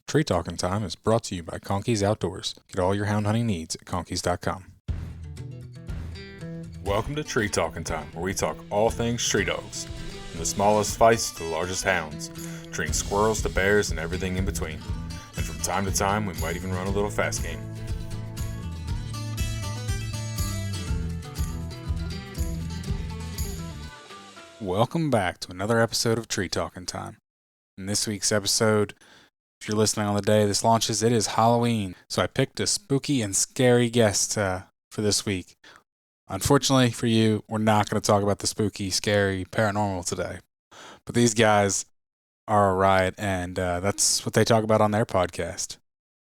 Tree Talking Time is brought to you by Conkeys Outdoors. Get all your hound hunting needs at conkeys.com. Welcome to Tree Talking Time, where we talk all things tree dogs, from the smallest fights to the largest hounds, treating squirrels to bears and everything in between. And from time to time, we might even run a little fast game. Welcome back to another episode of Tree Talking Time. In this week's episode, if you're listening on the day this launches, it is Halloween. So I picked a spooky and scary guest for this week. Unfortunately for you, we're not going to talk about the spooky, scary, paranormal today. But these guys are a riot, and that's what they talk about on their podcast.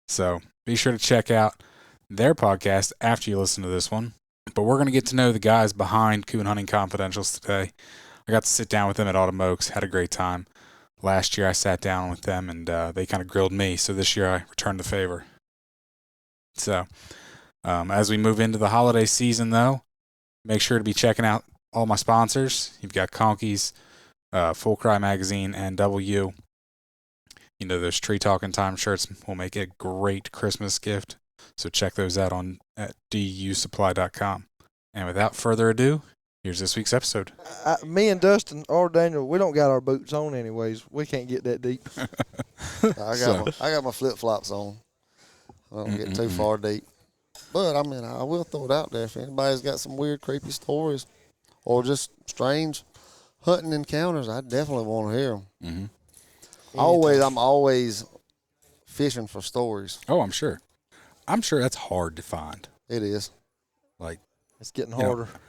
So be sure to check out their podcast after you listen to this one. But we're going to get to know the guys behind Coon Hunting Confidentials today. I got to sit down with them at Autumn Oaks, had a great time. Last year I sat down with them and they kind of grilled me, so this year I returned the favor. So as we move into the holiday season though, make sure to be checking out all my sponsors. You've got Conkeys, Full Cry Magazine, and W. You know, those Tree Talking Time shirts will make a great Christmas gift, so check those out at dusupply.com. And without further ado, here's this week's episode. Me and Dustin or Daniel, we don't got our boots on anyways. We can't get that deep. I got my flip-flops on. I don't get too far deep. But, I mean, I will throw it out there. If anybody's got some weird, creepy stories or just strange hunting encounters, I definitely want to hear them. Mm-hmm. I'm always fishing for stories. Oh, I'm sure. I'm sure that's hard to find. It is. Like, it's getting harder. You know,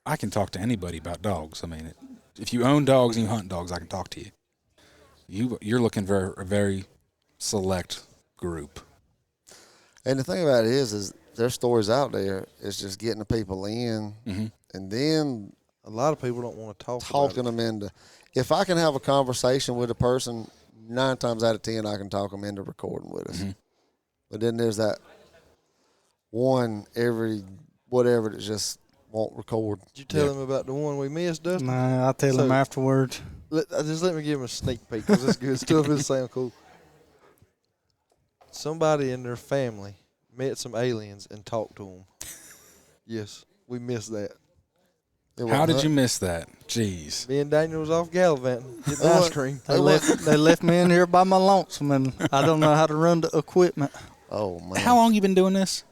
I can talk to anybody about dogs. I mean, if you own dogs and you hunt dogs, I can talk to you. You're looking for a very select group. And the thing about it is there's stories out there. It's just getting the people in, and then a lot of people don't want to talking them into. If I can have a conversation with a person, 9 times out of 10, I can talk them into recording with us. But then there's that one every whatever that just won't record. Did you tell him about the one we missed, Dustin? Nah, I'll tell him afterwards. Just let me give him a sneak peek because it's good stuff. It sounds cool. Somebody in their family met some aliens and talked to them. Yes, we missed that. How did you miss that? Jeez. Me and Daniel was off gallivanting, getting ice cream. They left me in here by my lonesome, and I don't know how to run the equipment. Oh, man. How long you been doing this?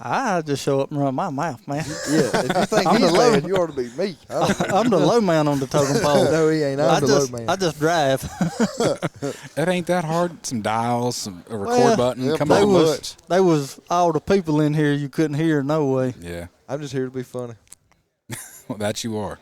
I just show up and run my mouth, man. Yeah, if you think he's bad, you ought to be me. I'm the low man on the totem pole. No, he ain't. I'm the low man. I just drive. It ain't that hard. Some dials, a record button. Come on. They was all the people in here you couldn't hear no way. Yeah. I'm just here to be funny. Well, that you are.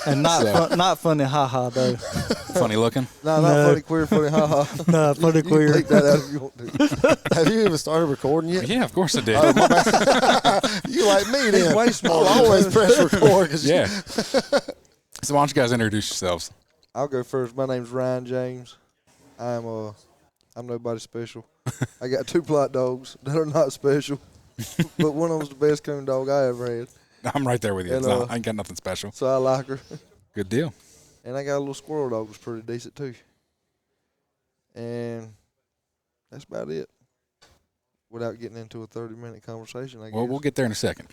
And not funny, haha, though. Funny looking? No, not funny, queer, funny, haha. No, funny, queer. You can take that out if you want to. Have you even started recording yet? Yeah, of course I did. Oh, my bad. You like me then. He's way smaller. I'll always press record. Yeah. So why don't you guys introduce yourselves? I'll go first. My name's Ryan James. I'm nobody special. I got 2 plot dogs that are not special, but one of them's the best coon dog I ever had. I'm right there with you. And, I ain't got nothing special. So I like her. Good deal. And I got a little squirrel dog that's pretty decent too. And that's about it. Without getting into a 30-minute conversation, I guess. Well, we'll get there in a second.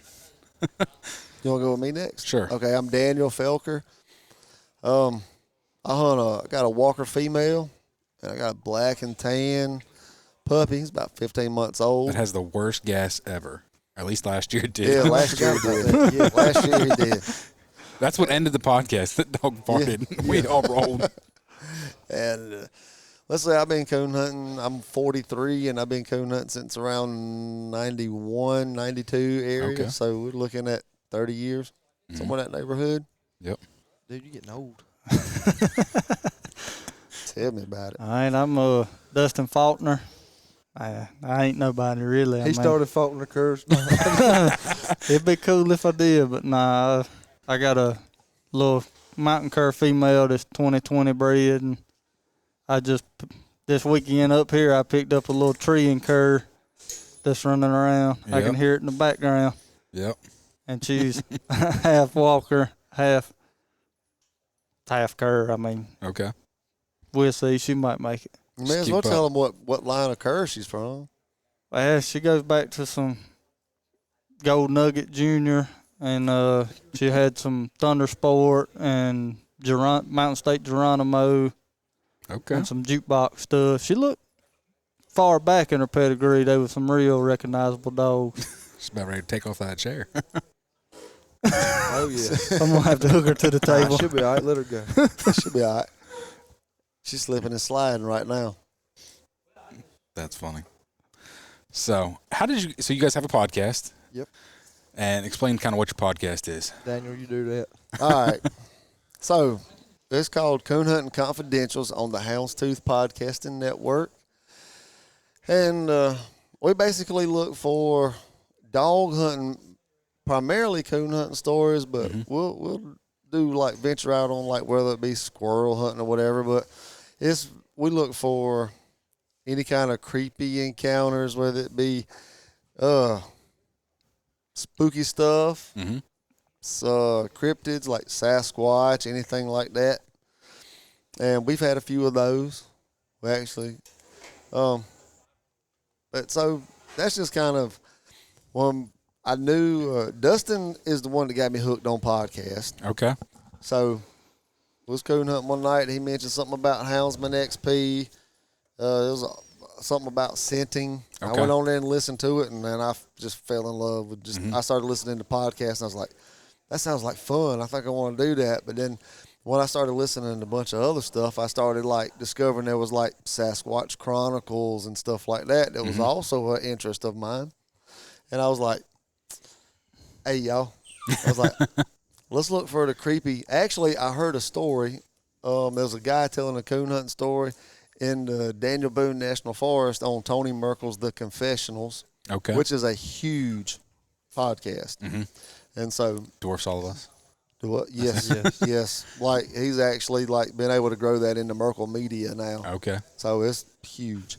You want to go with me next? Sure. Okay, I'm Daniel Felker. I got a Walker female, and I got a black and tan puppy. He's about 15 months old. That has the worst gas ever. At least last year it did. Yeah, last year he did. Yeah, last year he did. That's what ended the podcast. That dog farted. Yeah. We all rolled. And let's say I've been coon hunting. I'm 43, and I've been coon hunting since around 91, 92 area. Okay. So we're looking at 30 years, somewhere in that neighborhood. Yep. Dude, you're getting old. Tell me about it. All right, I'm Dustin Faulkner. I ain't nobody really. He started faulting the curse. It'd be cool if I did, but nah. I got a little mountain cur female that's 2020 bred, and I just this weekend up here I picked up a little tree and cur that's running around. Yep. I can hear it in the background. Yep. And she's half walker, half cur. I mean. Okay. We'll see. She might make it. You may as well tell them what line of cur she's from. Well, she goes back to some Gold Nugget Jr. and she had some Thunder Sport and Mountain State Geronimo. Okay. And some jukebox stuff. She looked far back in her pedigree. They were some real recognizable dogs. She's about ready to take off that chair. Oh, yeah. I'm going to have to hook her to the table. She'll be all right. Let her go. She'll be all right. She's slipping and sliding right now. That's funny. So, so you guys have a podcast? Yep. And explain kind of what your podcast is. Daniel, you do that. All right. So, it's called Coon Hunting Confidentials on the Houndstooth Podcasting Network. And we basically look for dog hunting, primarily coon hunting stories, but we'll do like venture out on like whether it be squirrel hunting or whatever. But we look for any kind of creepy encounters, whether it be spooky stuff, cryptids like Sasquatch, anything like that. And we've had a few of those, actually. But so that's just kind of when I knew Dustin is the one that got me hooked on podcast. Okay. So was coon hunting one night. He mentioned something about Houndsman XP. It was something about scenting. Okay. I went on there and listened to it, and then I just fell in love with I started listening to podcasts, and I was like, that sounds like fun. I think I want to do that. But then when I started listening to a bunch of other stuff, I started like discovering there was like Sasquatch Chronicles and stuff like that. That was also an interest of mine. And I was like, hey, y'all. I was like, let's look for the creepy. Actually, I heard a story. There was a guy telling a coon hunting story in the Daniel Boone National Forest on Tony Merkel's The Confessionals, which is a huge podcast. And so dwarfs all of us. Do what? Yes, yes. Like he's actually like been able to grow that into Merkel Media now. Okay. So it's huge.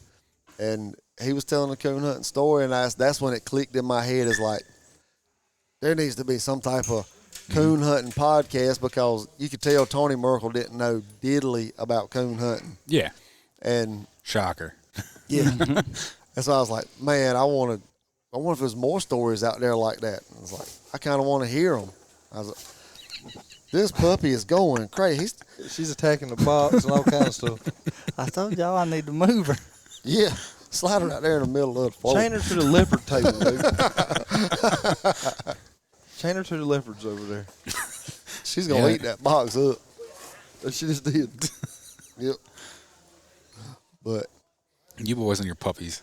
And he was telling a coon hunting story, and that's when it clicked in my head. Is like there needs to be some type of coon hunting podcast, because you could tell Tony Merkel didn't know diddly about coon hunting. Yeah. And shocker. Yeah. And so I was like, man, I wonder if there's more stories out there like that. And I was like, I kind of want to hear them. I was like, this puppy is going crazy. She's attacking the box and all kinds of stuff. I told y'all I need to move her. Yeah. Slide her out there in the middle of the floor. Chain her to the leopard table, dude. Chain her to the leopards over there. She's going to eat that box up. She just did. Yep. But you boys and your puppies.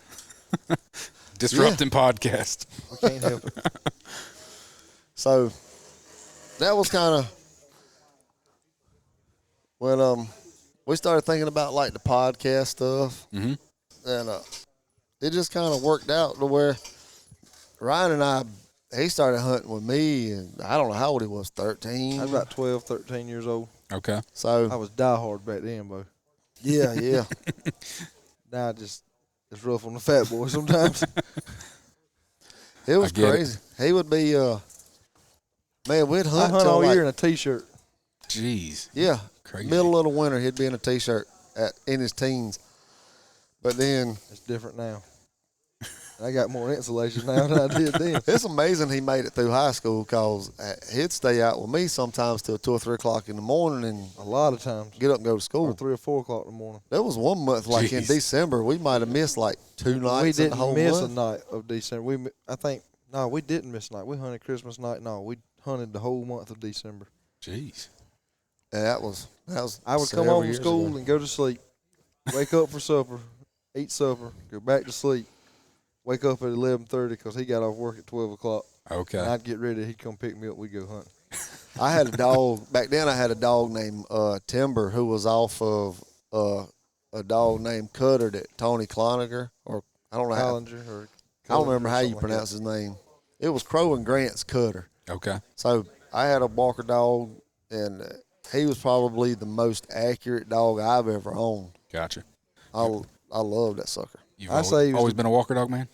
Disrupting podcast. I can't help it. So that was kind of when we started thinking about like the podcast stuff, and it just kind of worked out to where Ryan and I, he started hunting with me, and I don't know how old he was, 13. I was about 12, 13 years old. Okay. So I was diehard back then, bro. Yeah, yeah. Now it's rough on the fat boy sometimes. It was crazy. He would be, man, we'd hunt all like, year in a T-shirt. Jeez. Yeah. Crazy. Middle of the winter, he'd be in a T-shirt in his teens. But then. It's different now. I got more insulation now than I did then. It's amazing he made it through high school, because he'd stay out with me sometimes till 2 or 3 o'clock in the morning and a lot of times get up and go to school. Or 3 or 4 o'clock in the morning. There was one month, like in December, we might have missed like 2 nights. We didn't in the whole miss month. a night of December. We didn't miss a night. We hunted Christmas night. No, we hunted the whole month of December. Jeez. And that was. I would come home from school and go to sleep, wake up for supper, eat supper, go back to sleep, wake up at 11:30 because he got off work at 12 o'clock. Okay. And I'd get ready. He'd come pick me up. We'd go hunting. I had a dog back then. I had a dog named Timber, who was off of a dog named Cutter that Tony Cloninger, or I don't know I don't remember how you pronounce his name. It was Crow and Grant's Cutter. Okay. So I had a Walker dog, and he was probably the most accurate dog I've ever owned. Gotcha. I love that sucker. You've always been a Walker dog man?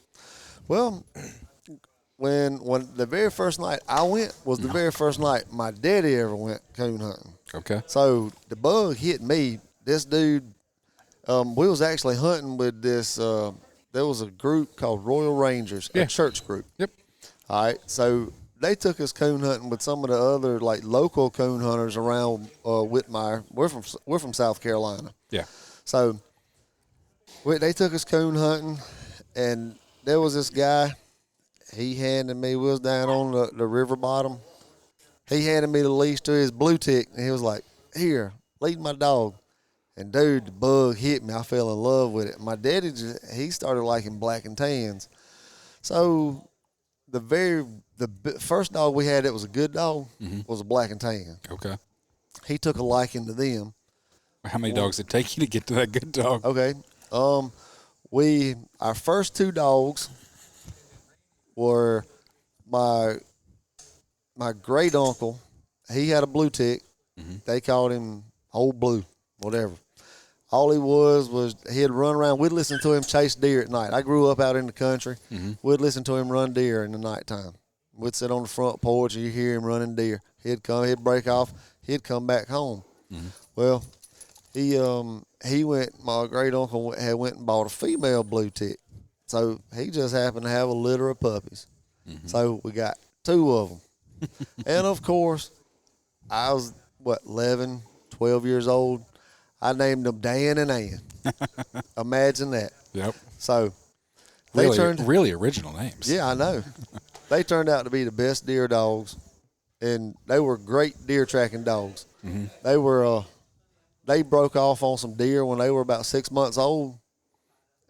Well, when the very first night I went was the very first night my daddy ever went coon hunting. Okay. So the bug hit me. This dude, We was actually hunting with this. There was a group called Royal Rangers, a church group. Yep. All right, so they took us coon hunting with some of the other like local coon hunters around Whitmire. We're from South Carolina. Yeah. So they took us coon hunting, and there was this guy. He handed me. We was down on the river bottom. He handed me the leash to his blue tick, and he was like, "Here, lead my dog." And dude, the bug hit me. I fell in love with it. My daddy, he started liking black and tans. So the first dog we had that was a good dog was a black and tan. Okay. He took a liking to them. How many dogs did it take you to get to that good dog? Okay. Our first 2 dogs were my great uncle. He had a blue tick. They called him Old Blue, whatever. All he was he'd run around. We'd listen to him chase deer at night. I grew up out in the country. We'd listen to him run deer in the nighttime. We'd sit on the front porch and you hear him running deer. He'd break off. He'd come back home. Well, my great uncle had went and bought a female blue tick. So he just happened to have a litter of puppies. So we got 2 of them. And of course, I was 11, 12 years old. I named them Dan and Ann. Imagine that. Yep. So they really original names. Yeah, I know. They turned out to be the best deer dogs, and they were great deer tracking dogs. They broke off on some deer when they were about 6 months old,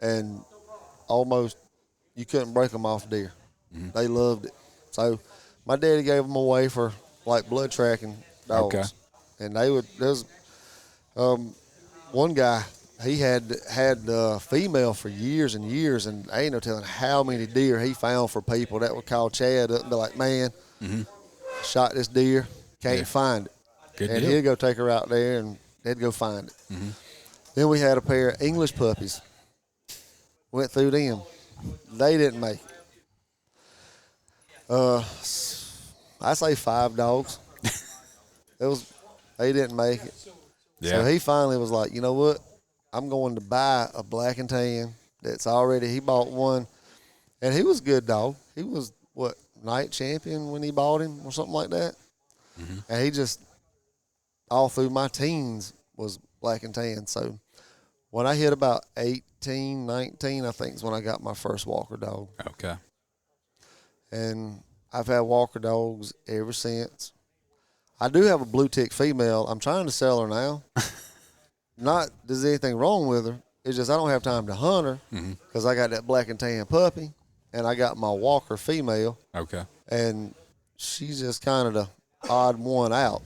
and almost you couldn't break them off deer. They loved it. So my daddy gave them away for like blood tracking dogs. Okay. And there's one guy, he had female for years and years, and I ain't no telling how many deer he found for people that would call Chad up and be like, "Man, shot this deer, can't find it." Good and deal. he'd go take her out there and they'd go find it. Then we had a pair of English puppies. Went through them. They didn't make it. I say 5 dogs. They didn't make it. Yeah. So he finally was like, you know what? I'm going to buy a black and tan he bought one, and he was a good dog. He was, night champion when he bought him or something like that. And he just, all through my teens, was black and tan. So when I hit about 18, 19, I think is when I got my first walker dog. Okay. And I've had walker dogs ever since. I do have a blue tick female. I'm trying to sell her now. Not there's anything wrong with her. It's just I don't have time to hunt her because I got that black and tan puppy, and I got my walker female. Okay. And she's just kind of the odd one out.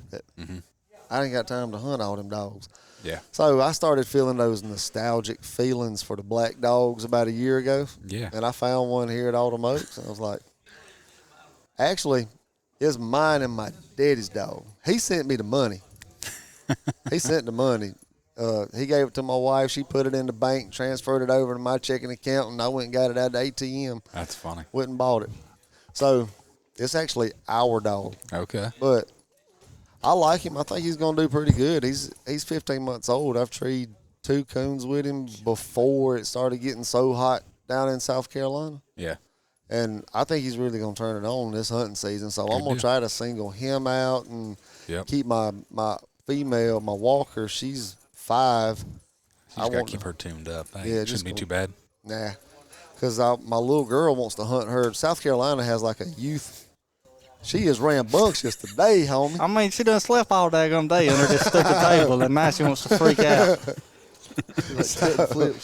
I ain't got time to hunt all them dogs. Yeah. So I started feeling those nostalgic feelings for the black dogs about a year ago. Yeah. And I found one here at Autumn Oaks, and I was like, actually, it's mine and my daddy's dog. He sent me the money. He sent the money. He gave it to my wife. She put it in the bank, transferred it over to my checking account, and I went and got it at the ATM. That's funny. Went and bought it. So it's actually our dog. Okay. But I like him. I think he's going to do pretty good. He's 15 months old. I've treed 2 coons with him before it started getting so hot down in South Carolina. Yeah. And I think he's really going to turn it on this hunting season. So I'm going to try to single him out and keep my female, my walker. She's 5. You got to keep her tuned up. It shouldn't be too bad. Nah. Because my little girl wants to hunt her. South Carolina has like a youth. She is rambunctious today, homie. I mean, she done slept all daggone day under this stupid table, and now she wants to freak out.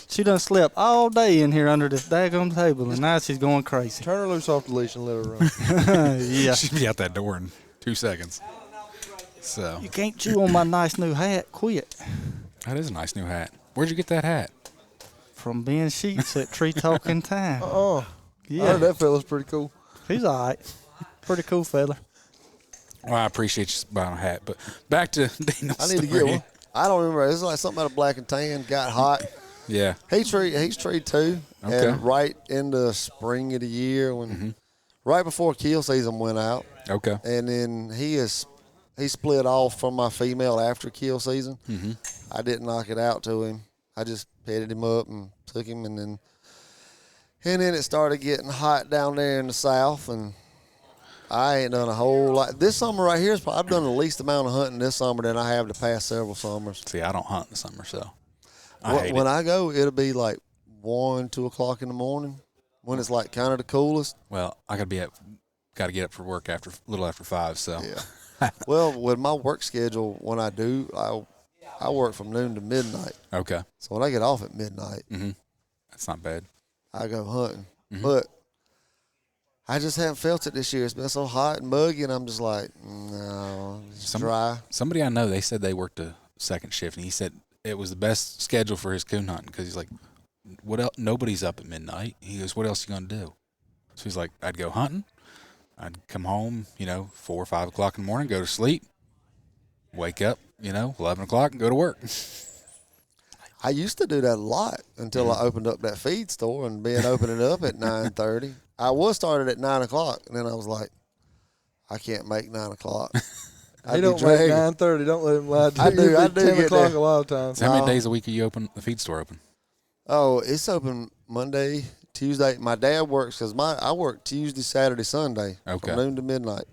She done slept all day in here under this daggone table, and now she's going crazy. Turn her loose off the leash and let her run. Yeah. She'll be out that door in 2 seconds. So You can't chew on my nice new hat. Quit. that is a nice new hat. Where'd you get that hat? From Ben Sheets at Tree Talking Time. I Yeah. heard that fella's pretty cool. He's all right. Pretty cool fella. Well, I appreciate you buying a hat, but back to Daniel's I need to story. get one. I don't remember. It's like something out of black and tan. Got hot. Yeah. He's treed 2. Okay. And right in the spring of the year when right before kill season went out. Okay. And then he split off from my female after kill season. I didn't knock it out to him. I just petted him up and took him, and then it started getting hot down there in the south, and I ain't done a whole lot. This summer right here, I've done the least amount of hunting this summer than I have the past several summers. See, I don't hunt in the summer, so When I go, it'll be like 1, 2 o'clock in the morning when it's like kind of the coolest. Well, I got to get up for work a little after 5, so. Yeah. Well, with my work schedule, when I do, I work from noon to midnight. Okay. So when I get off at midnight, That's not bad. I go hunting. But I just haven't felt it this year. It's been so hot and muggy, and I'm just like, no, it's dry. Somebody I know, they said they worked a second shift, and he said it was the best schedule for his coon hunting because he's like, what else? Nobody's up at midnight. He goes, what else are you going to do? So he's like, I'd go hunting. I'd come home, 4 or 5 o'clock in the morning, go to sleep, wake up, 11 o'clock and go to work. I used to do that a lot until I opened up that feed store and being opening up at 9:30. I was started at 9 o'clock, and then I was like, I can't make 9 o'clock. He don't make 9:30. Don't let him lie to you. I do 10 get o'clock there. a lot of times. So how many days a week are you open, the feed store open? Oh, it's open Monday, Tuesday. My dad works because I work Tuesday, Saturday, Sunday from noon to midnight.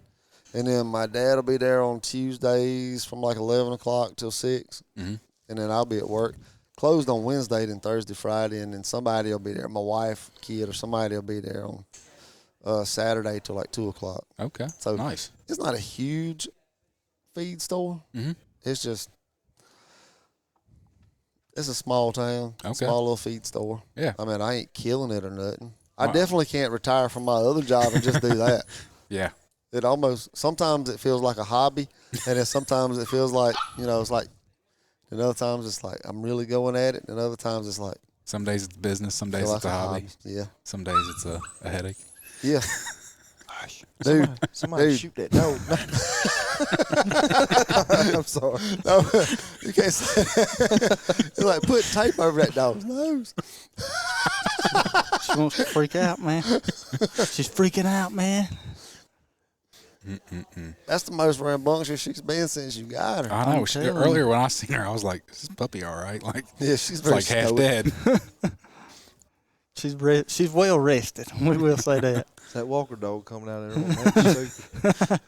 And then my dad will be there on Tuesdays from like 11 o'clock till 6. And then I'll be at work. Closed on Wednesday, then Thursday, Friday, and then somebody will be there. My wife, kid, or somebody will be there on Saturday till like 2 o'clock. Okay, so nice. It's not a huge feed store. It's just it's a small town, small little feed store. Yeah, I mean I ain't killing it or nothing. I definitely can't retire from my other job and just do that. Yeah, it sometimes it feels like a hobby, and then sometimes it feels like it's like. And other times it's like I'm really going at it, and other times it's like some days it's business, some days it's a hobby. Yeah. Some days it's a headache. Yeah. Dude, somebody shoot that dog. I'm sorry. No, you can't say that. It's like put tape over that dog's nose. She wants to freak out, man. She's freaking out, man. That's the most rambunctious she's been since you got her. I know. Earlier when I seen her, I was like, "Is this puppy all right?" Like, yeah, she's very like half dead. She's well rested. We will say that. It's that Walker dog coming out there.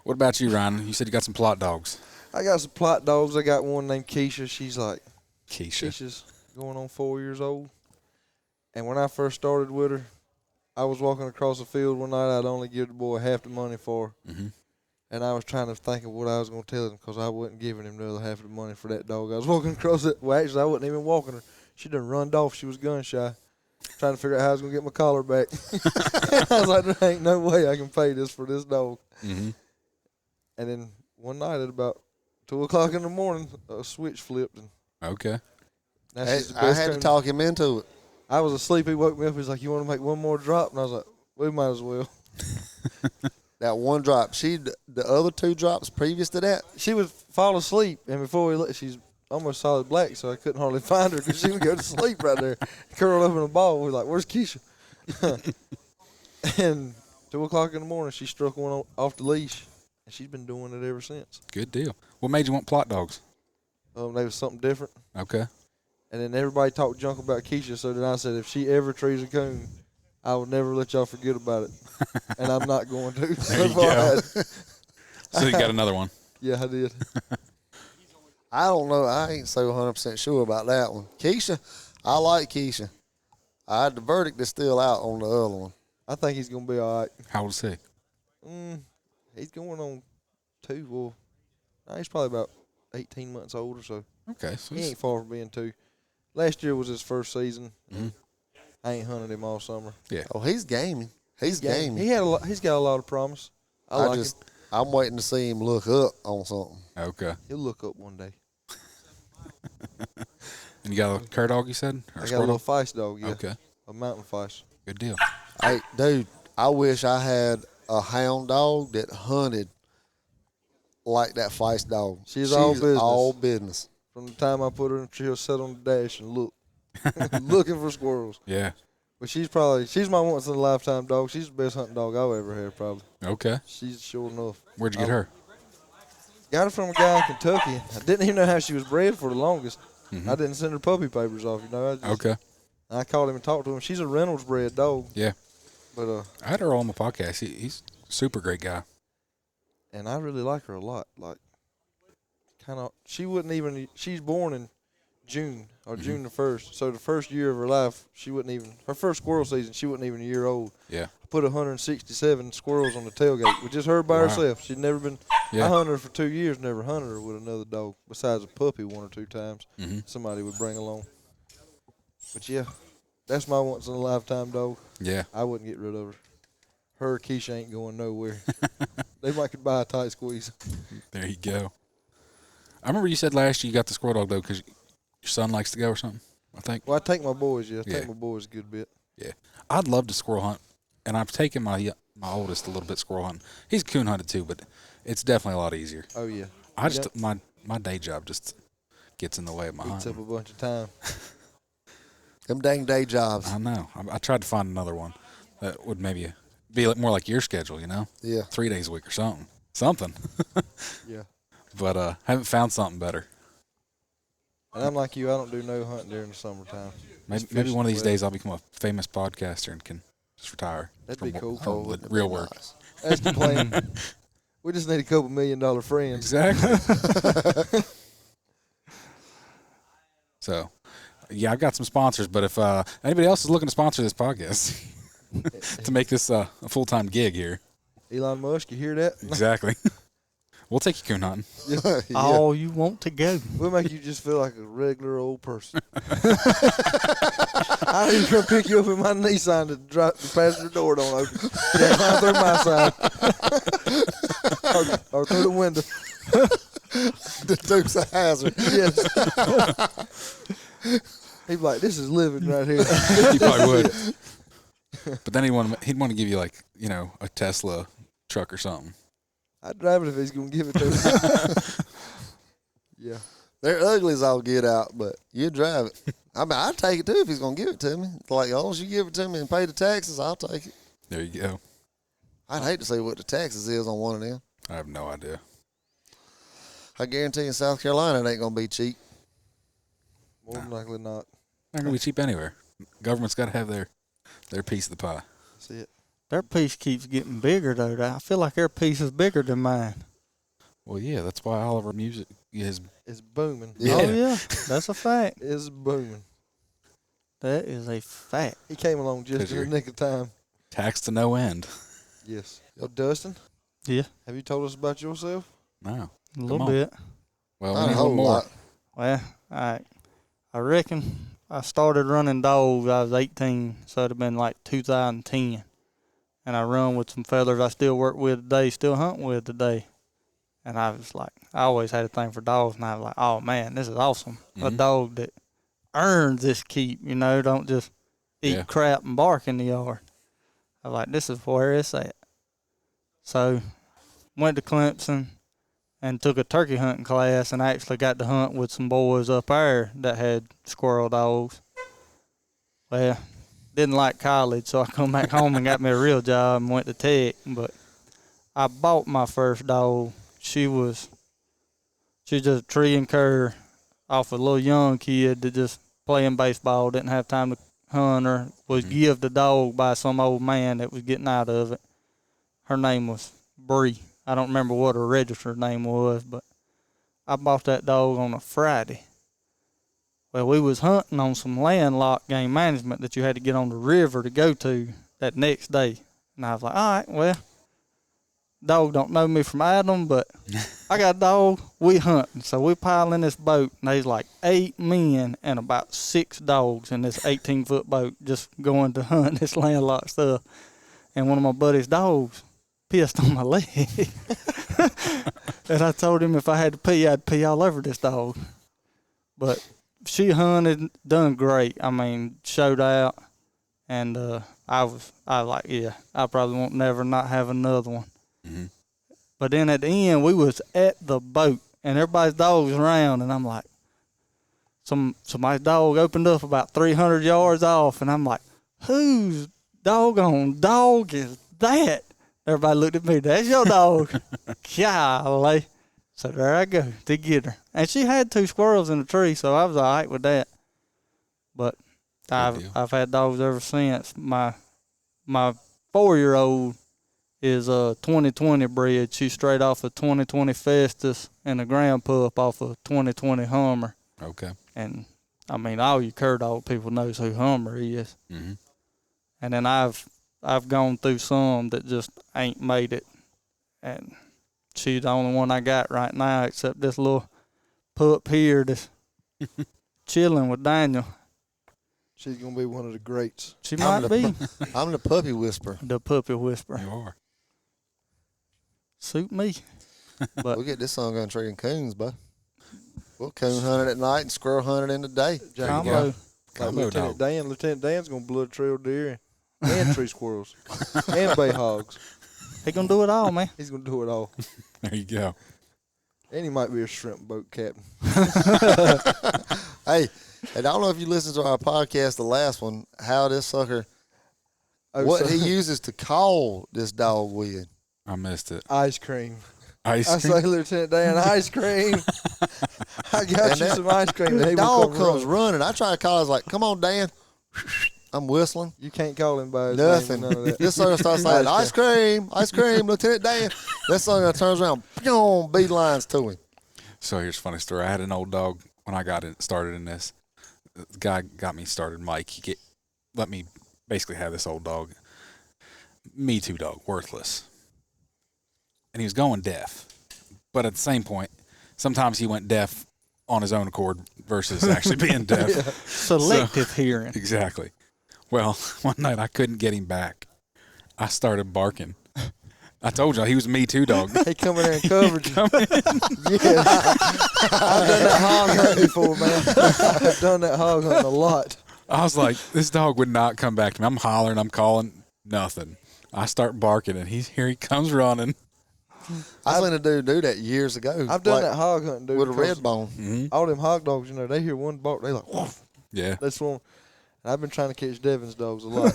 What about you, Ryan? You said you got some plot dogs. I got some plot dogs. I got one named Keisha. She's like Keisha's going on 4 years old. And when I first started with her, I was walking across the field one night. I'd only give the boy half the money for her. And I was trying to think of what I was going to tell him because I wasn't giving him the other half of the money for that dog. I was walking across it. Well, actually, I wasn't even walking her. She done run off. She was gun shy. Trying to figure out how I was going to get my collar back. I was like, there ain't no way I can pay this for this dog. And then one night at about 2 o'clock in the morning, a switch flipped. And I had to talk him into it. I was asleep. He woke me up. He's like, you want to make one more drop? And I was like, we might as well. That one drop. The other 2 drops previous to that? She would fall asleep. And before we looked, she's almost solid black, so I couldn't hardly find her because she would go to sleep right there, curled up in a ball. We're like, where's Keisha? And 2 o'clock in the morning, she struck one off the leash. And she's been doing it ever since. Good deal. What made you want plot dogs? They was something different. Okay. And then everybody talked junk about Keisha, so then I said, if she ever trees a coon, I will never let y'all forget about it. And I'm not going to. There you go. So you got another one. Yeah, I did. I don't know. I ain't so 100% sure about that one. Keisha, I like Keisha. The verdict is still out on the other one. I think he's going to be all right. How old is he? He's going on 2. Well, he's probably about 18 months old or so. Okay. So he ain't far from being 2. Last year was his first season. I ain't hunted him all summer. Yeah. Oh, he's gaming. He's gaming. He's got a lot of promise. I like him. I'm waiting to see him look up on something. Okay. He'll look up one day. And you got a cur dog, you said? I got a little feist dog, yeah. Okay. A mountain feist. Good deal. Hey, dude, I wish I had a hound dog that hunted like that feist dog. She's all business. All business. From the time I put her in the tree, she'll sit on the dash and look. Looking for squirrels. Yeah. But she's my once in a lifetime dog. She's the best hunting dog I've ever had, probably. Okay. She's sure enough. Where'd you get her? Got her from a guy in Kentucky. I didn't even know how she was bred for the longest. I didn't send her puppy papers off, Okay. I called him and talked to him. She's a Reynolds bred dog. Yeah. But I had her on my podcast. He's a super great guy. and I really like her a lot. Like, kind of, she's born in June or June the 1st. So the first year of her life, her first squirrel season, she wasn't even a year old. Yeah. I put 167 squirrels on the tailgate with just her by herself. She'd never been, I hunted her for 2 years, never hunted her with another dog besides a puppy 1 or 2 times. Somebody would bring along. But yeah, that's my once in a lifetime dog. Yeah. I wouldn't get rid of her. Her Keisha ain't going nowhere. They might could buy a tight squeeze. There you go. I remember you said last year you got the squirrel dog, though, because your son likes to go or something, I think. Well, I take my boys, I take my boys a good bit. Yeah. I'd love to squirrel hunt, and I've taken my oldest a little bit squirrel hunting. He's coon hunted, too, but it's definitely a lot easier. Oh, yeah. My day job just gets in the way of my Eats hunting. up a bunch of time. Them dang day jobs. I know. I tried to find another one that would maybe be more like your schedule, Yeah. 3 days a week or something. Something. Yeah. But haven't found something better. And I'm like you, I don't do no hunting during the summertime. Maybe one of these days I'll become a famous podcaster and can just retire. That'd be cool. From wouldn't it real be work. nice? That's the plan. We just need a couple $1 million friends. Exactly. So, yeah, I've got some sponsors, but if anybody else is looking to sponsor this podcast to make this a full-time gig here. Elon Musk, you hear that? Exactly. We'll take you coon hunting. Yeah. All you want to go. We'll make you just feel like a regular old person. I need to come pick you up in my Nissan to drop the passenger door don't open. Can't climb through my side. or through the window. The Duke's a hazard. Yes. He'd be like, this is living right here. He probably would. But then he'd want to give you a Tesla truck or something. I'd drive it if he's going to give it to me. Yeah. They're ugly as all get out, but you drive it. I mean, I'd take it too if he's going to give it to me. Like, as long as you give it to me and pay the taxes, I'll take it. There you go. I'd hate to see what the taxes is on one of them. I have no idea. I guarantee in South Carolina it ain't going to be cheap. More than likely not. Not going to be cheap anywhere. Government's got to have their piece of the pie. That's it. Their piece keeps getting bigger, though. I feel like their piece is bigger than mine. Well, yeah, that's why all of our music is. It's booming. Yeah. Oh, yeah. That's a fact. It's booming. That is a fact. He came along just in the nick of time. Taxed to no end. Yes. Well, Dustin, Yeah, have you told us about yourself? No. a little on. bit. Well, Not we need a a little whole more. lot. Well, I reckon I started running dogs. I was 18, so it'd have been like 2010. And I run with some fellas I still work with today, still hunt with today. And I was like, I always had a thing for dogs, and I was like, oh man, this is awesome. A dog that earns this keep, don't just eat crap and bark in the yard. I was like, this is where it's at. So, went to Clemson and took a turkey hunting class and actually got to hunt with some boys up there that had squirrel dogs. Well, didn't like college, so I come back home and got me a real job and went to Tech. But I bought my first dog. She was just a tree and cur off a little young kid that just playing baseball, didn't have time to hunt her, was give the dog by some old man that was getting out of it. Her name was Bree. I don't remember what her registered name was, but I bought that dog on a Friday. Well, we was hunting on some landlocked game management that you had to get on the river to go to that next day. And I was like, all right, well, dog don't know me from Adam, but I got a dog, we hunting. So we pile in this boat, and there's like 8 men and about 6 dogs in this 18-foot boat just going to hunt this landlocked stuff. And one of my buddy's dogs pissed on my leg. And I told him if I had to pee, I'd pee all over this dog. But she hunted, done great. I mean, showed out. And I was like, yeah, I probably won't never not have another one. Mm-hmm. But then at the end, we was at the boat, and everybody's dogs around, and I'm like, somebody's dog opened up about 300 yards off, and I'm like, whose doggone dog is that? Everybody looked at me, that's your dog. Golly. So there I go to get her. And she had 2 squirrels in the tree, so I was all right with that. But I've had dogs ever since. My 4-year-old is a 2020 bred. She's straight off a 2020 Festus and a Grand Pup off a 2020 Hummer. Okay. And, I mean, all you cur dog people knows who Hummer is. Mm-hmm. And then I've gone through some that just ain't made it. And she's the only one I got right now, except this little pup here that's chilling with Daniel. She's going to be one of the greats. She might be. I'm the puppy whisperer. The puppy whisperer. You are. Suit me. But We'll get this song on trading coons, bud. We'll coon hunt it at night and squirrel hunt it in the day. combo. Like Combo Lieutenant dog. Dan. Lieutenant Dan's going to blood trail deer and tree squirrels and bay hogs. He gonna do it all, man. He's going to do it all. There you go. And he might be a shrimp boat captain. Hey, and I don't know if you listened to our podcast, the last one, how this sucker, what he uses to call this dog with. I missed it. Ice cream. Ice I cream. say, Lieutenant Dan, ice cream. I got you some ice cream. The He will dog come comes running. running. I try to call. I was like, "Come on, Dan." I'm whistling. You can't call him by his Nothing. name. None of that. This sucker starts saying, "Ice cream, Lieutenant Dan." That sucker turns around, boom, beelines to him. So here's a funny story. I had an old dog when I got started in this. The guy got me started, Mike. He let me basically have this old dog. Me Too dog, worthless. And he was going deaf. But at the same point, sometimes he went deaf on his own accord versus actually being deaf. Selective hearing. Exactly. Well, one night I couldn't get him back. I started barking. I told y'all he was a Me Too dog. He come in there and covered you. Come in. Yeah. I've done that hog hunt before, man. I've done that hog hunt a lot. I was like, this dog would not come back to me. I'm hollering, I'm calling, nothing. I start barking, and here he comes running. I seen a dude do that years ago. I've done like, that hog hunting, dude. with a because red bone. Mm-hmm. All them hog dogs, they hear one bark, they like, woof. Yeah. They swarm. And I've been trying to catch Devin's dogs a lot.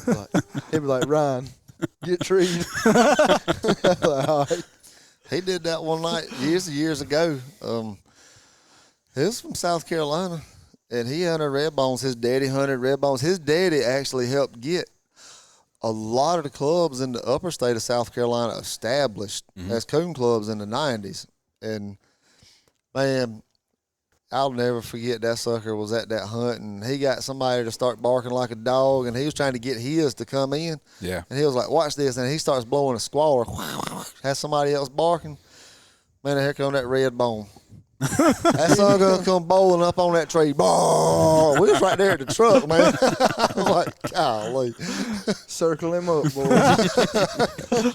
He'd be like, Ryan, get treed. Like, all right. He did that one night years ago. He was from South Carolina, and he hunted red bones. His daddy hunted red bones. His daddy actually helped get a lot of the clubs in the upper state of South Carolina established as coon clubs in the 90s. And, man, I'll never forget that sucker was at that hunt, and he got somebody to start barking like a dog, and he was trying to get his to come in. Yeah. And he was like, watch this. And he starts blowing a squaller. Has somebody else barking. Man, here come that red bone. That son gonna come bowling up on that tree. Bah! We was right there at the truck, man. I was like, golly. Circle him up, boy.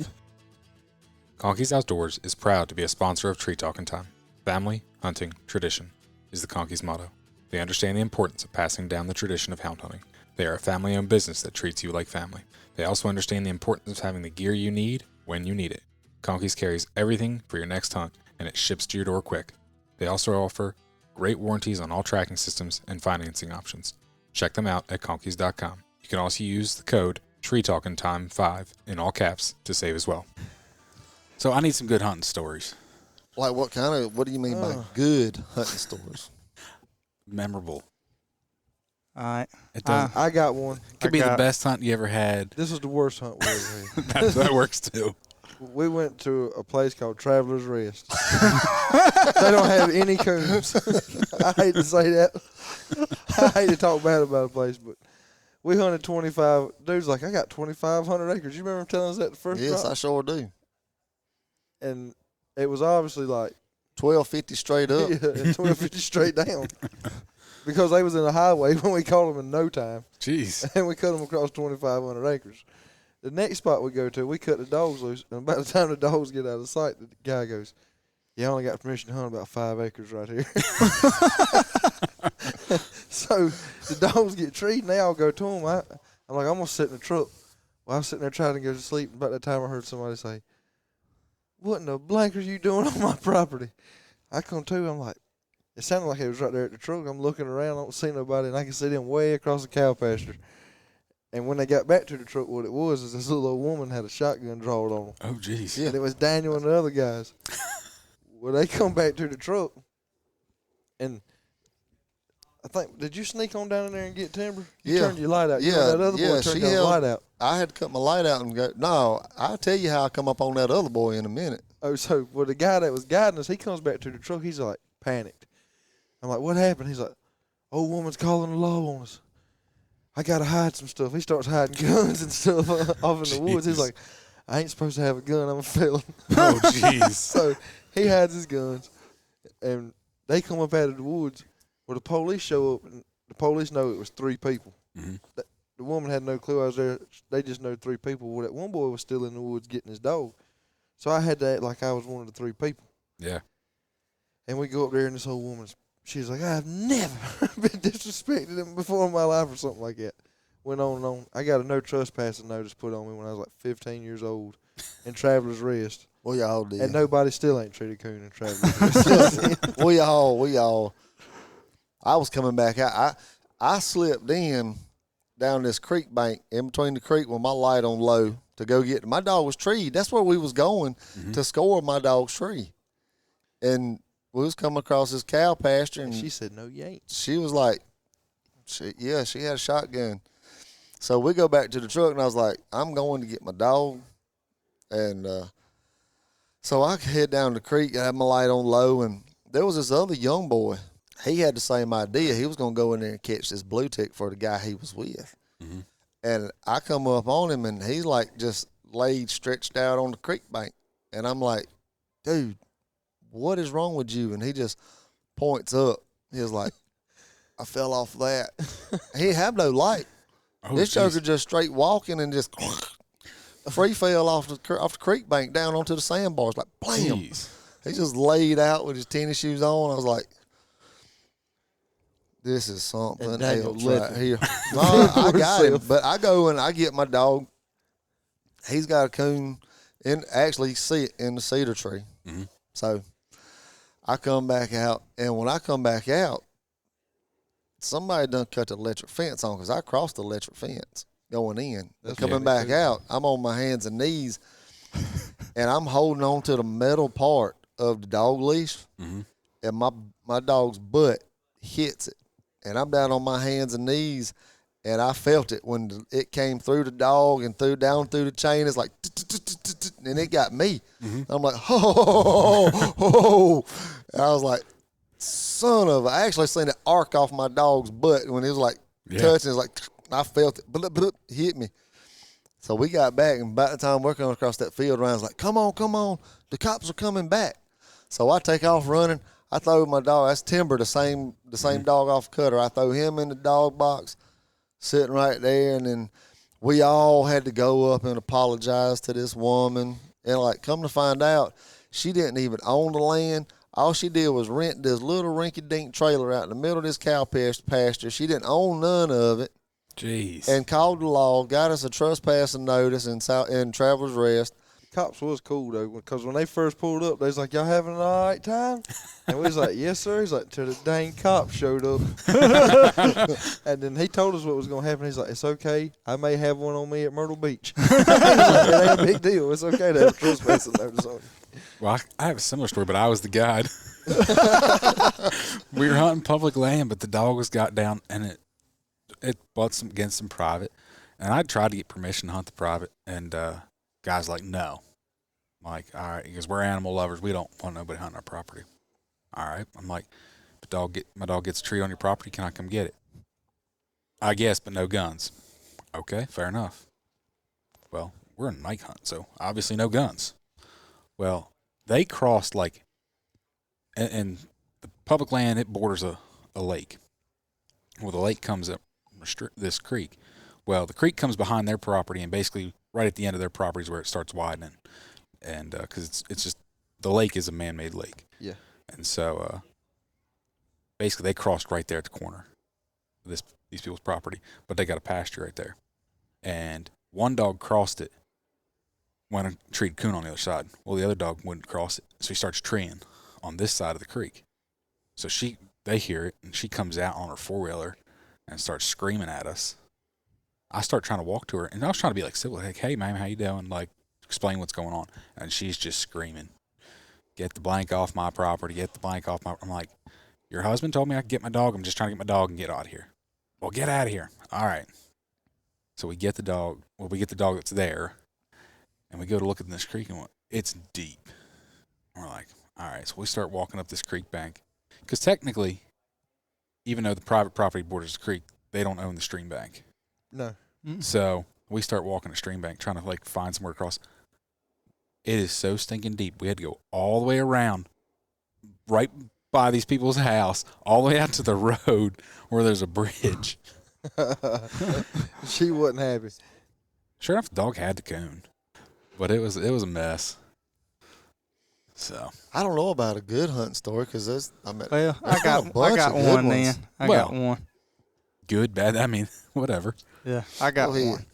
Conky's Outdoors is proud to be a sponsor of Tree Talking Time. Family, hunting, tradition is the Conky's motto. They understand the importance of passing down the tradition of hound hunting. They are a family-owned business that treats you like family. They also understand the importance of having the gear you need when you need it. Conky's carries everything for your next hunt, and it ships to your door quick. They also offer great warranties on all tracking systems and financing options. Check them out at conkys.com. You can also use the code TreeTalkingTime5 in all caps to save as well. So I need some good hunting stories. Like what do you mean by good hunting stories? Memorable. All right. It doesn't. I got one. Could be the best hunt you ever had. This was the worst hunt we ever had. that works too. We went to a place called Traveler's Rest. They don't have any coons. I hate to say that. I hate to talk bad about a place, but we hunted 25. Dude's like, I got 2,500 acres. You remember him telling us that the first Yes, drop? I sure do. And it was obviously like 1250 straight up. 1250 straight down. Because they was in a highway when we caught them in no time. Jeez. And we cut them across 2,500 acres. The next spot we go to, we cut the dogs loose, and by the time the dogs get out of sight, the guy goes, "Yeah, I only got permission to hunt about 5 acres right here." So the dogs get treed, and they all go to them. I'm like, I'm going to sit in the truck. Well, I was sitting there trying to go to sleep, and about that time I heard somebody say, "What in the blank are you doing on my property?" I come to, I'm like, it sounded like it was right there at the truck. I'm looking around, I don't see nobody, and I can see them way across the cow pasture. And when they got back to the truck, what it was is this little old woman had a shotgun drawn on them. Oh, jeez. Yeah. And it was Daniel and the other guys. Well, they come back to the truck, and I think, did you sneak on down in there and get timber? You turned your light out. You know, that other boy turned his light out. I had to cut my light out and go. No, I'll tell you how I come up on that other boy in a minute. Oh, so the guy that was guiding us, he comes back to the truck. He's like panicked. I'm like, what happened? He's like, old woman's calling the law on us. I gotta hide some stuff. He starts hiding guns and stuff off in the woods. He's like, I ain't supposed to have a gun. I'm a felon. Oh, jeez. So he hides his guns, and they come up out of the woods. Well, the police show up, and the police know it was 3 people. Mm-hmm. The woman had no clue I was there. They just know 3 people. Well, that one boy was still in the woods getting his dog. So I had to act like I was one of the 3 people. Yeah. And we go up there, and this old woman's, she's like, I've never been disrespected him before in my life or something like that. Went on and on. I got a no trespassing notice put on me when I was like 15 years old in Traveler's Rest. We all did. And nobody still ain't treated Coon in Traveler's Rest. we all. I was coming back out. I slipped in down this creek bank in between the creek with my light on low to go get my dog was treed. That's where we was going to score my dog's tree. And we was coming across this cow pasture, and she said, no, you ain't. She was like, she had a shotgun. So we go back to the truck, and I was like, I'm going to get my dog. And so I head down the creek, I had my light on low, and there was this other young boy. He had the same idea. He was going to go in there and catch this blue tick for the guy he was with. Mm-hmm. And I come up on him, and he's like just laid stretched out on the creek bank. And I'm like, dude, what is wrong with you? And he just points up. He was like, I fell off that. He didn't have no light. Oh, this joker just straight walking and just free fell off the creek bank down onto the sandbars, like blam. Jeez. He just laid out with his tennis shoes on. I was like, this is something else right here. No, I got him, but I go and I get my dog. He's got a coon, and actually see it in the cedar tree. Mm-hmm. So I come back out, and when I come back out, somebody done cut the electric fence on because I crossed the electric fence going in. Coming back out, I'm on my hands and knees, and I'm holding on to the metal part of the dog leash, and my dog's butt hits it. And I'm down on my hands and knees, and I felt it when it came through the dog and down through the chain. It's like, and it got me. I'm like, oh. And I was like, son of a. I actually seen it arc off my dog's butt when it was like touching. It's like, I felt it, hit me. So we got back, and by the time we're coming across that field, Ryan's like, come on. The cops are coming back. So I take off running. I throw my dog. That's Timber, the same dog off cutter. I throw him in the dog box, sitting right there, and then we all had to go up and apologize to this woman. And like, come to find out, she didn't even own the land. All she did was rent this little rinky-dink trailer out in the middle of this cow pasture. She didn't own none of it. Jeez. And called the law, got us a trespassing notice in Traveler's Rest. Cops was cool though, because when they first pulled up, they was like, y'all having an all right time? And we was like, yes sir. He's like, till the dang cops showed up. And then he told us what was going to happen. He's like, it's okay, I may have one on me at Myrtle Beach. He's like, it ain't a big deal, it's okay to have a trespassing notice on you. Well, I have a similar story, but I was the guide. We were hunting public land, but the dog was got down, and it butts against some private. And I tried to get permission to hunt the private, and guy's like, no. I'm like, all right, because we're animal lovers. We don't want nobody hunting our property. All right. I'm like, my dog gets a treat on your property. Can I come get it? I guess, but no guns. Okay, fair enough. Well, we're in a night hunt, so obviously no guns. Well, they crossed like, and the public land, it borders a lake. Well, the lake comes up this creek. Well, the creek comes behind their property, and basically right at the end of their property is where it starts widening. And because it's just, the lake is a man-made lake. Yeah. And so basically they crossed right there at the corner of these people's property, but they got a pasture right there. And one dog crossed it, went and treed coon on the other side. Well, the other dog wouldn't cross it, so he starts treeing on this side of the creek. So they hear it, and she comes out on her four-wheeler and starts screaming at us. I start trying to walk to her, and I was trying to be like civil, like, hey, ma'am, how you doing? Like, explain what's going on. And she's just screaming. get the blank off my property, get the blank off my. I'm like, your husband told me I could get my dog. I'm just trying to get my dog and get out of here. Well, get out of here. All right. So we get the dog. Well, we get the dog that's there, and we go to look at this creek, and it's deep. We're like, all right. So we start walking up this creek bank, because technically, even though the private property borders the creek, they don't own the stream bank. No. So we start walking the stream bank, trying to like find somewhere to cross. It is so stinking deep. We had to go all the way around, right by these people's house, all the way out to the road where there's a bridge. She wasn't happy. Sure enough, the dog had the coon, but it was a mess. So I don't know about a good hunting story because well, I got one then. I got one. Good, bad. I mean, whatever. Yeah, I got one.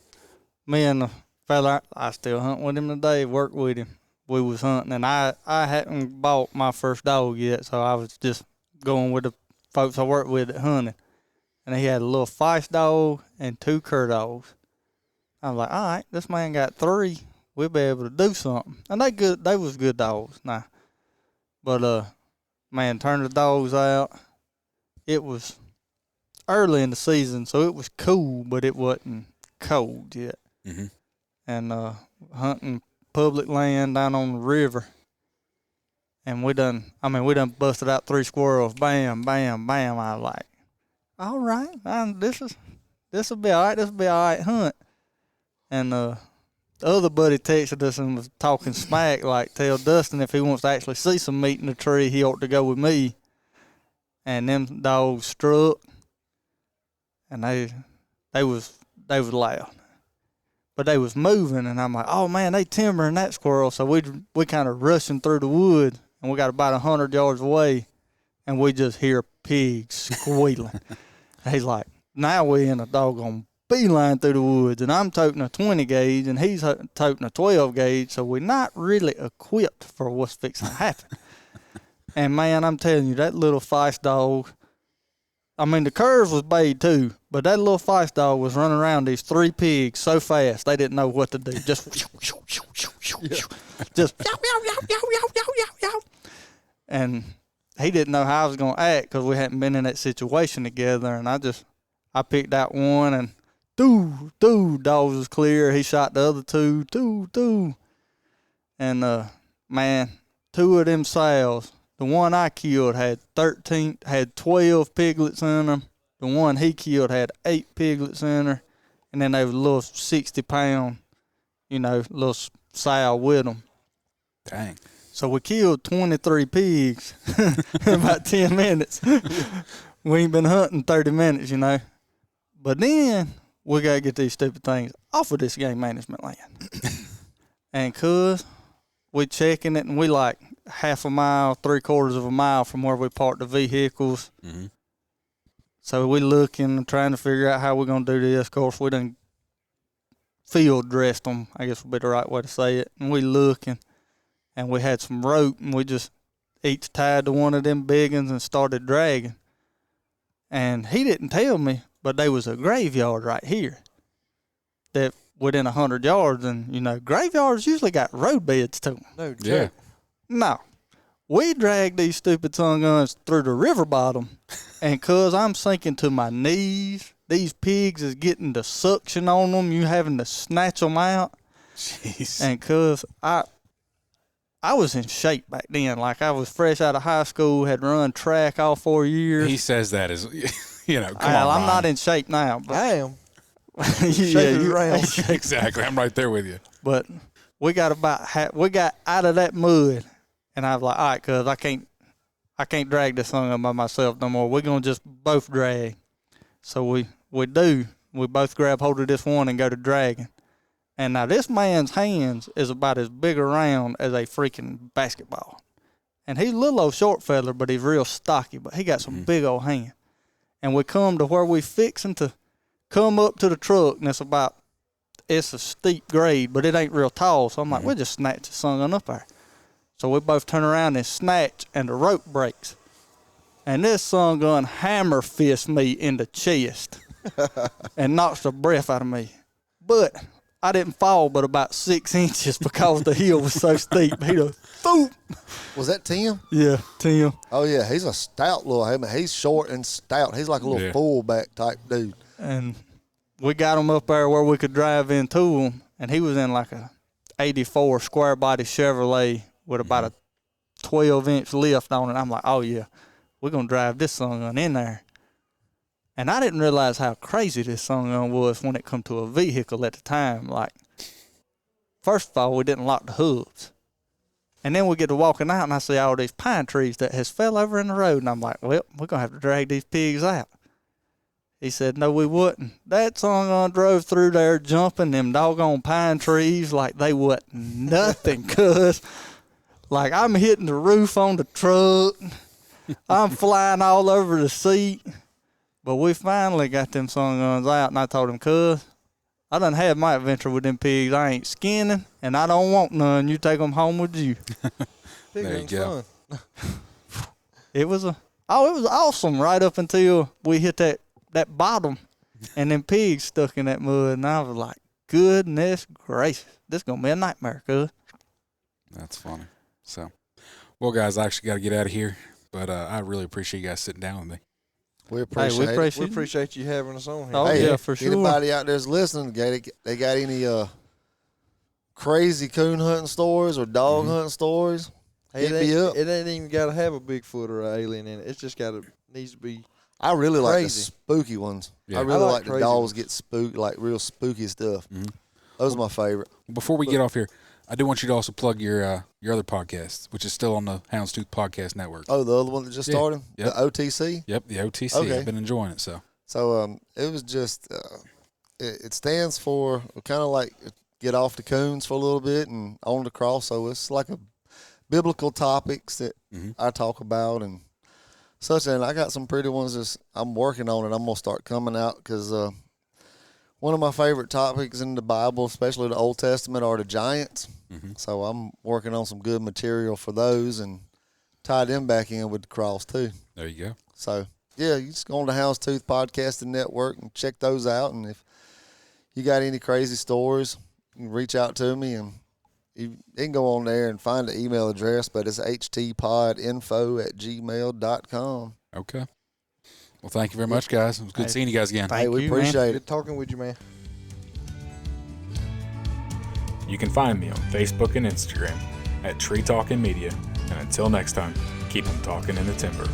Me and the fella, I still hunt with him today, work with him. We was hunting, and I hadn't bought my first dog yet, so I was just going with the folks I worked with at hunting. And he had a little feist dog and 2 cur dogs. I was like, all right, this man got 3. We'll be able to do something. And they was good dogs. Nah. But, man, turned the dogs out. It was early in the season, so it was cool, but it wasn't cold yet. Mm-hmm. And hunting public land down on the river. And we done busted out 3 squirrels. Bam, bam, bam. I was like, all right, this'll be all right. This'll be all right hunt. And the other buddy texted us and was talking smack, like, tell Dustin if he wants to actually see some meat in the tree, he ought to go with me. And them dogs struck, and they was loud. But they was moving, and I'm like, oh, man, they timbering that squirrel. So we kind of rushing through the woods, and we got about 100 yards away, and we just hear pigs squealing. He's like, now we in a doggone beeline through the woods, and I'm toting a 20 gauge, and he's toting a 12 gauge, so we're not really equipped for what's fixing to happen. And, man, I'm telling you, that little feist dog, I mean, the curs was bayed too, but that little feist dog was running around these 3 pigs so fast they didn't know what to do. Just, just, and he didn't know how I was going to act because we hadn't been in that situation together. And I picked out one, and dogs was clear. He shot the other 2. And, man, 2 of them sows. The one I killed had 12 piglets in them. The one he killed had 8 piglets in her. And then they was a little 60-pound, little sow with them. Dang. So we killed 23 pigs in about 10 minutes. We ain't been hunting 30 minutes, But then we got to get these stupid things off of this game management land. And we checking it, and we like half a mile, 3/4 of a mile from where we parked the vehicles. Mm-hmm. So we looking, trying to figure out how we're going to do this. Of course, we done field dressed them, I guess would be the right way to say it. And we looking, and we had some rope, and we just each tied to one of them big ones and started dragging. And he didn't tell me, but there was a graveyard right here that within 100 yards, and, graveyards usually got road beds to them. No joke. Yeah. No. We dragged these stupid tongue guns through the river bottom, and I'm sinking to my knees, these pigs is getting the suction on them, you having to snatch them out. Jeez. And I was in shape back then. Like, I was fresh out of high school, had run track all 4 years. He says that as, come on, I'm not in shape now. But I am. yeah, around. Exactly. I'm right there with you. But we got out of that mud, and I was like, all right, I can't drag this thing up by myself no more. We're going to just both drag. So we both grab hold of this one and go to dragging. And now this man's hands is about as big around as a freaking basketball. And he's a little old short fella, but he's real stocky, but he got some big old hands. And we come to where we fixing to come up to the truck, and it's a steep grade, but it ain't real tall. So I'm like, we'll just snatch the son up there. So we both turn around and snatch, and the rope breaks. And this son gun hammer fist me in the chest and knocks the breath out of me. But I didn't fall but about 6 inches because the hill was so steep. He just, boom. Was that Tim? Yeah, Tim. Oh, yeah. He's a stout little human. He's short and stout. He's like a little fullback type dude. And we got him up there where we could drive into him, and he was in like a 84 square body Chevrolet with about a 12-inch lift on it. I'm like, oh, yeah, we're going to drive this son in there. And I didn't realize how crazy this son was when it come to a vehicle at the time. Like, first of all, we didn't lock the hooves. And then we get to walking out, and I see all these pine trees that has fell over in the road. And I'm like, well, we're going to have to drag these pigs out. He said, no, we wouldn't. That son drove through there jumping them doggone pine trees like they wasn't nothing, cuz. Like, I'm hitting the roof on the truck. I'm flying all over the seat. But we finally got them sun guns out, and I told him, cuz, I done had my adventure with them pigs. I ain't skinning, and I don't want none. You take them home with you. There you go. It was awesome right up until we hit that bottom, and them pigs stuck in that mud, and I was like, goodness gracious, this is going to be a nightmare, cuz. That's funny. So, well, guys, I actually got to get out of here, but I really appreciate you guys sitting down with me. We appreciate it. We appreciate you having us on here. Oh, Hey, yeah, for sure. Anybody out there's listening, they got any crazy coon hunting stories or dog hunting stories? Hit me up. It ain't even got to have a Bigfoot or an alien in it. It's just needs to be I really like the crazy. Spooky ones. Yeah. I really I like like the crazy dogs ones. get spooked, like real spooky stuff. Those are my favorite. Before we get off here, I do want you to also plug your other podcast, which is still on the Houndstooth Podcast Network. Oh, the other one that just started? Yep. The OTC? Yep, the OTC. Okay. I've been enjoying it, so. So it was just, it stands for kind of like get off the coons for a little bit and on the cross. So it's like a biblical topics that I talk about and such. And I got some pretty ones that I'm working on, and I'm going to start coming out because one of my favorite topics in the Bible, especially the Old Testament, are the giants. So I'm working on some good material for those and tie them back in with the cross too. There you go. So, yeah, you just go on the Houndstooth Podcasting Network and check those out. And if you got any crazy stories, you can reach out to me, and you can go on there and find the email address, but it's htpodinfo@gmail.com. Okay. Well, thank you very much, guys. It was good seeing you guys again. Hey, we you, man. appreciate it. good talking with you, man. You can find me on Facebook and Instagram at Tree Talking Media. And until next time, keep them talking in the timber.